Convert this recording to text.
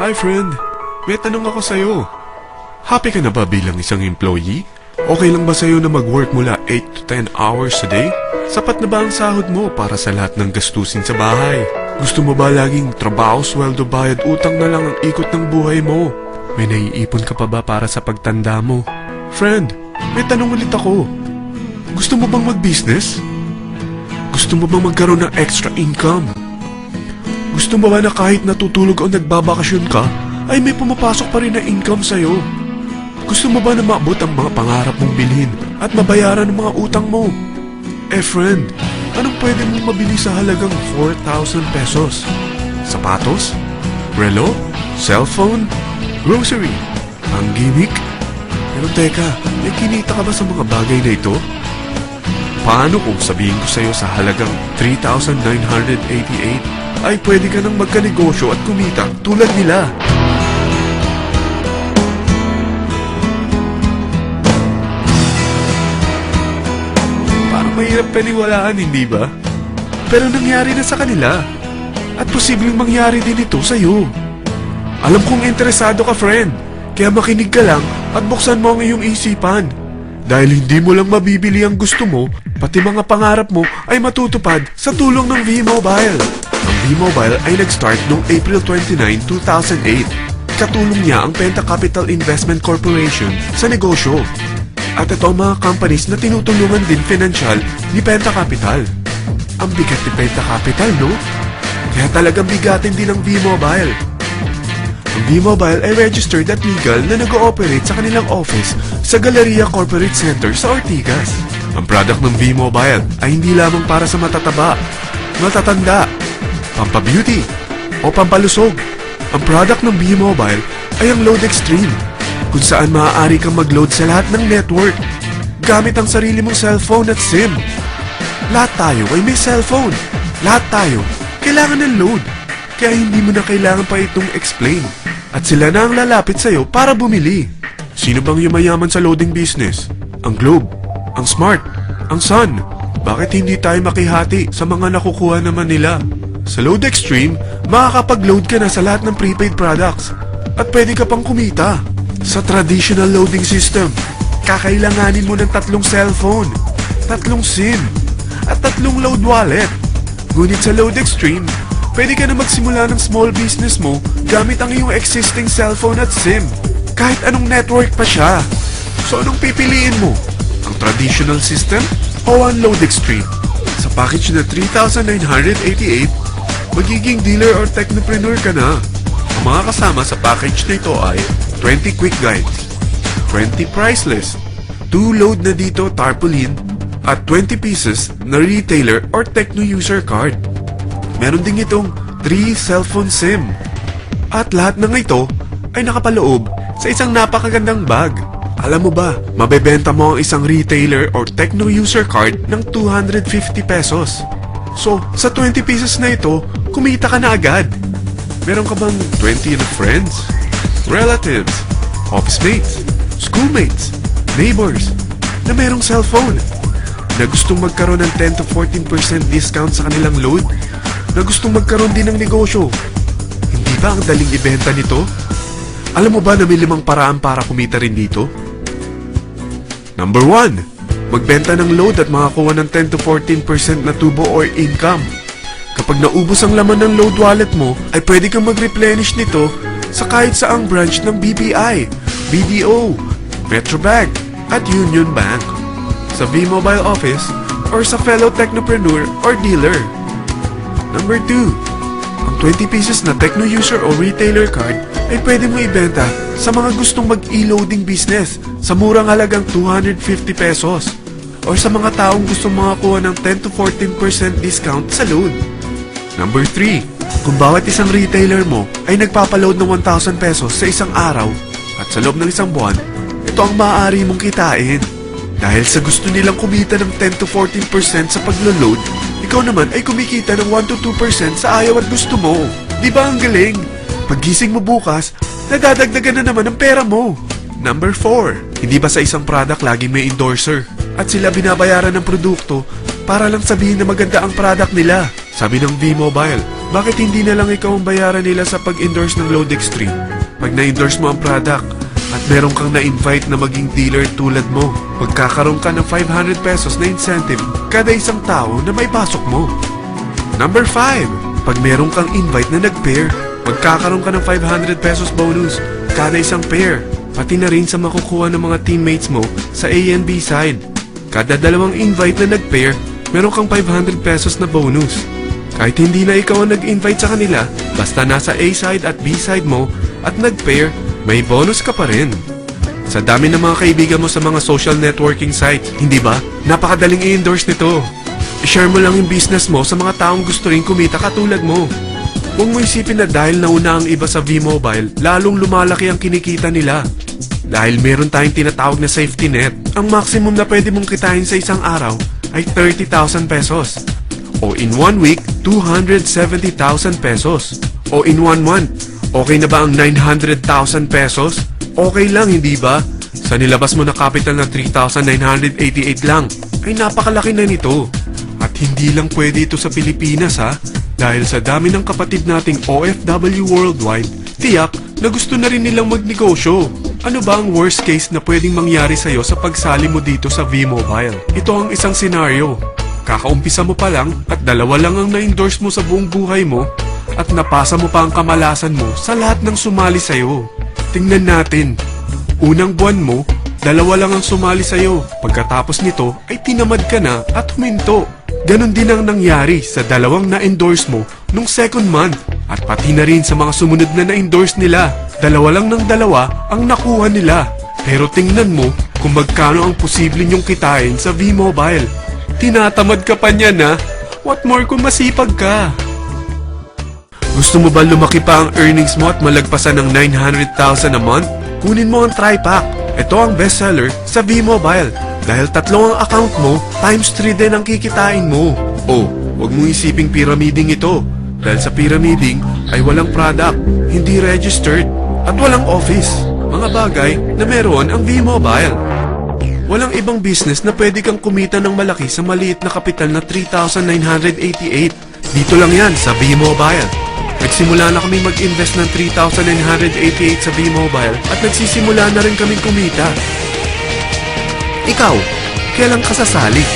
Hi friend, may tanong ako sa'yo. Happy ka na ba bilang isang employee? Okay lang ba sa'yo na mag-work mula 8 to 10 hours a day? Sapat na ba ang sahod mo para sa lahat ng gastusin sa bahay? Gusto mo ba laging trabaho, sweldo, bayad, utang na lang ang ikot ng buhay mo? May naiipon ka pa ba para sa pagtanda mo? Friend, may tanong ulit ako. Gusto mo bang mag-business? Gusto mo bang magkaroon ng extra income? Gusto mo ba na kahit natutulog o nagbabakasyon ka, ay may pumapasok pa rin na income sa'yo? Gusto mo ba na maabot ang mga pangarap mong bilhin at mabayaran ang mga utang mo? Friend, anong pwede mong mabili sa halagang 4,000 pesos? Sapatos? Relo? Cellphone? Grocery? Ang gimmick? Pero teka, may kinita ka ba sa mga bagay na ito? Paano kung sabihin ko sa'yo sa halagang 3,988 ay pwede ka nang magkanegosyo at kumita tulad nila? Parang mahirap paniwalaan, hindi ba? Pero nangyari na sa kanila. At posibleng mangyari din ito sa'yo. Alam kong interesado ka, friend. Kaya makinig ka lang at buksan mo ang iyong isipan. Dahil hindi mo lang mabibili ang gusto mo, pati mga pangarap mo ay matutupad sa tulong ng V-Mobile. Ang V-Mobile ay nag-start noong April 29, 2008. Katulong niya ang Penta Capital Investment Corporation sa negosyo. At ito ang mga companies na tinutulungan din financial ni Penta Capital. Ang bigat ni Penta Capital, no? Kaya talagang bigatin din ang V-Mobile. Ang V-Mobile ay registered at legal na nag-ooperate sa kanilang office sa Galleria Corporate Center sa Ortigas. Ang product ng V-Mobile ay hindi lamang para sa matataba, matatanda, pampabeauty, o pampalusog. Ang product ng V-Mobile ay ang Load Extreme, kung saan maaari kang mag-load sa lahat ng network gamit ang sarili mong cellphone at SIM. Lahat tayo ay may cellphone. Lahat tayo kailangan ng load. Kaya hindi mo na kailangan pa itong explain. At sila na ang lalapit sa'yo para bumili. Sino bang yumayaman sa loading business? Ang Globe, ang Smart, ang Sun. Bakit hindi tayo makihati sa mga nakukuha naman nila? Sa Load Extreme, makakapag-load ka na sa lahat ng prepaid products. At pwede ka pang kumita. Sa traditional loading system, kakailanganin mo ng 3 cellphone, 3 SIM, at 3 load wallet. Ngunit sa Load Extreme, pwede ka na magsimula ng small business mo gamit ang iyong existing cellphone at SIM. Kahit anong network pa siya. So anong pipiliin mo? Ang traditional system o ang Load Extreme? Sa package na 3,988, magiging dealer or technopreneur ka na. Ang mga kasama sa package na ito ay 20 quick guides, 20 price list, 2 load na dito tarpaulin, at 20 pieces na retailer or techno user card. Meron din itong 3 cellphone SIM. At lahat ng ito ay nakapaloob sa isang napakagandang bag. Alam mo ba, mabebenta mo ang isang retailer or techno user card ng 250 pesos. So, sa 20 pieces na ito, kumita ka na agad. Meron ka bang 20 na friends, relatives, office mates, schoolmates, neighbors na merong cellphone? Na gustong magkaroon ng 10 to 14% discount sa kanilang load? Na gustong magkaroon din ng negosyo? Hindi ba ang daling ibenta nito? Alam mo ba na may 5 paraan para kumita rin dito? Number 1. Magbenta ng load at makakuha ng 10 to 14% na tubo or income. Kapag naubos ang laman ng load wallet mo, ay pwede kang mag-replenish nito sa kahit saang branch ng BPI, BDO, Metrobank, at Union Bank, sa V-Mobile office, or sa fellow technopreneur or dealer. Number 2. Ang 20 pieces na techno user o retailer card ay pwede mo ibenta sa mga gustong mag-e-loading business sa murang halagang 250 pesos or sa mga taong gustong makakuha ng 10 to 14% discount sa load. Number 3. Kung bawat isang retailer mo ay nagpapaload ng 1,000 pesos sa isang araw at sa loob ng isang buwan, ito ang maaari mong kitain. Dahil sa gusto nilang kumita ng 10 to 14% sa paglo-load, ikaw naman ay kumikita ng 1 to 2% sa ayaw at gusto mo. Di ba ang galing? Paggising mo bukas, nadadagdagan na naman ang pera mo. Number 4. Hindi ba sa isang product lagi may endorser? At sila binabayaran ng produkto para lang sabihin na maganda ang product nila. Sabi ng V-Mobile, Bakit hindi na lang ikaw ang bayaran nila sa pag-endorse ng Lodex Stream? Pag na-endorse mo ang product at meron kang na-invite na maging dealer tulad mo, magkakaroon ka ng 500 pesos na incentive kada isang tao na may pasok mo. Number 5. Pag meron kang invite na nag-pair, magkakaroon ka ng 500 pesos bonus kada isang pair, pati na rin sa makukuha ng mga teammates mo sa A and B side. Kada dalawang invite na nag-pair, meron kang 500 pesos na bonus. Kahit hindi na ikaw ang nag-invite sa kanila, basta nasa A side at B side mo at nag-pair, may bonus ka pa rin. Sa dami ng mga kaibigan mo sa mga social networking sites, hindi ba? Napakadaling i-endorse nito. I-share mo lang yung business mo sa mga taong gusto rin kumita katulad mo. Huwag mo isipin na dahil nauna ang iba sa V-Mobile, lalong lumalaki ang kinikita nila. Dahil meron tayong tinatawag na safety net, ang maximum na pwede mong kitain sa isang araw ay 30,000 pesos. O in 1 week, 270,000 pesos. O in 1 month, okay na ba ang 900,000 pesos? Okay lang, hindi ba? Sa nilabas mo na capital na 3,988 lang, ay napakalaki na nito. At hindi lang pwede ito sa Pilipinas ha, dahil sa dami ng kapatid nating OFW worldwide, tiyak na gusto na rin nilang magnegosyo. Ano ba ang worst case na pwedeng mangyari sa'yo sa pagsali mo dito sa V-Mobile? Ito ang isang senaryo. Kakaumpisa mo pa lang at 2 lang ang na-endorse mo sa buong buhay mo at napasa mo pa ang kamalasan mo sa lahat ng sumali sa'yo. Tingnan natin. Unang buwan mo, 2 lang ang sumali sa'yo. Pagkatapos nito ay tinamad ka na at huminto. Ganon din ang nangyari sa 2 na-endorse mo nung second month at pati na rin sa mga sumunod na na-endorse nila. 2 lang ng 2 ang nakuha nila. Pero tingnan mo kung magkano ang posible nyong kitain sa V-Mobile. Tinatamad ka pa niyan ha? What more kung masipag ka? Gusto mo ba lumaki pa ang earnings mo at malagpasan ng 900,000 a month? Kunin mo ang TriPack. Ito ang bestseller sa V-Mobile. Dahil 3 ang account mo, times 3 din ang kikitain mo. Oh, huwag mong isiping pyramiding ito. Dahil sa pyramiding ay walang product, hindi registered, at walang office. Mga bagay na meron ang V-Mobile. Walang ibang business na pwede kang kumita ng malaki sa maliit na kapital na 3,988. Dito lang yan sa V-Mobile. Nagsimula na kami mag-invest ng 3,988 sa V-Mobile at nagsisimula na rin kaming kumita. Ikaw, kailan ka sasali?